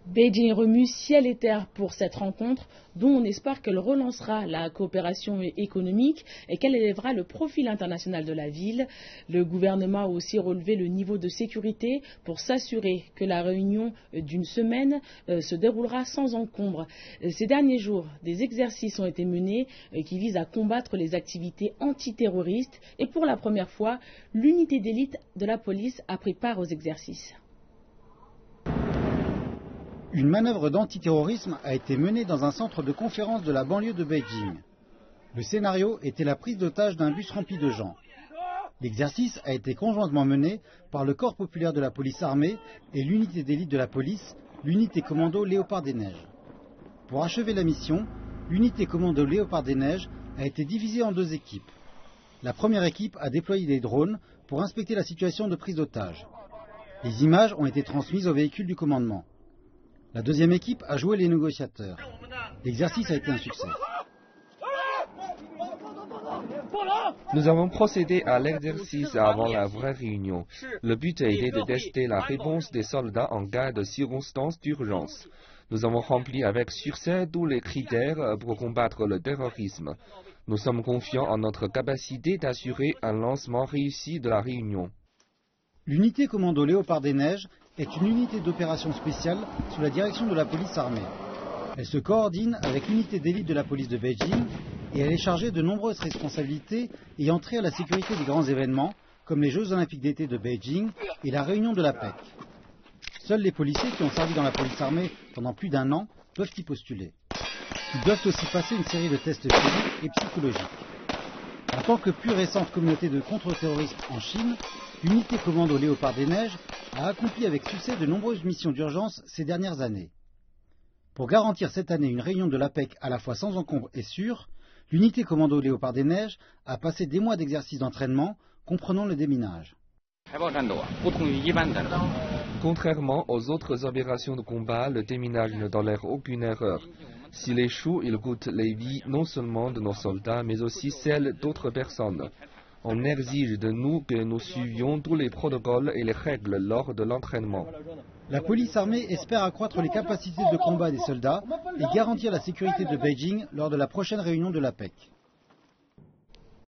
Beijing remue ciel et terre pour cette rencontre dont on espère qu'elle relancera la coopération économique et qu'elle élèvera le profil international de la ville. Le gouvernement a aussi relevé le niveau de sécurité pour s'assurer que la réunion d'une semaine se déroulera sans encombre. Ces derniers jours, des exercices ont été menés qui visent à combattre les activités antiterroristes et pour la première fois, l'unité d'élite de la police a pris part aux exercices. Une manœuvre d'antiterrorisme a été menée dans un centre de conférence de la banlieue de Beijing. Le scénario était la prise d'otage d'un bus rempli de gens. L'exercice a été conjointement mené par le corps populaire de la police armée et l'unité d'élite de la police, l'unité commando Léopard des Neiges. Pour achever la mission, l'unité commando Léopard des Neiges a été divisée en deux équipes. La première équipe a déployé des drones pour inspecter la situation de prise d'otage. Les images ont été transmises au véhicule du commandement. La deuxième équipe a joué les négociateurs. L'exercice a été un succès. Nous avons procédé à l'exercice avant la vraie réunion. Le but a été de tester la réponse des soldats en cas de circonstances d'urgence. Nous avons rempli avec succès tous les critères pour combattre le terrorisme. Nous sommes confiants en notre capacité d'assurer un lancement réussi de la réunion. L'unité commando Léopard des Neiges est une unité d'opération spéciale sous la direction de la police armée. Elle se coordine avec l'unité d'élite de la police de Beijing et elle est chargée de nombreuses responsabilités ayant trait à la sécurité des grands événements comme les Jeux Olympiques d'été de Beijing et la réunion de l'APEC. Seuls les policiers qui ont servi dans la police armée pendant plus d'un an peuvent y postuler. Ils doivent aussi passer une série de tests physiques et psychologiques. En tant que plus récente communauté de contre-terrorisme en Chine, l'unité commando Léopard des Neiges a accompli avec succès de nombreuses missions d'urgence ces dernières années. Pour garantir cette année une réunion de l'APEC à la fois sans encombre et sûre, l'unité commando Léopard des Neiges a passé des mois d'exercices d'entraînement comprenant le déminage. Contrairement aux autres opérations de combat, le déminage ne tolère aucune erreur. S'il échoue, il coûte les vies non seulement de nos soldats, mais aussi celles d'autres personnes. On exige de nous que nous suivions tous les protocoles et les règles lors de l'entraînement. La police armée espère accroître les capacités de combat des soldats et garantir la sécurité de Beijing lors de la prochaine réunion de l'APEC.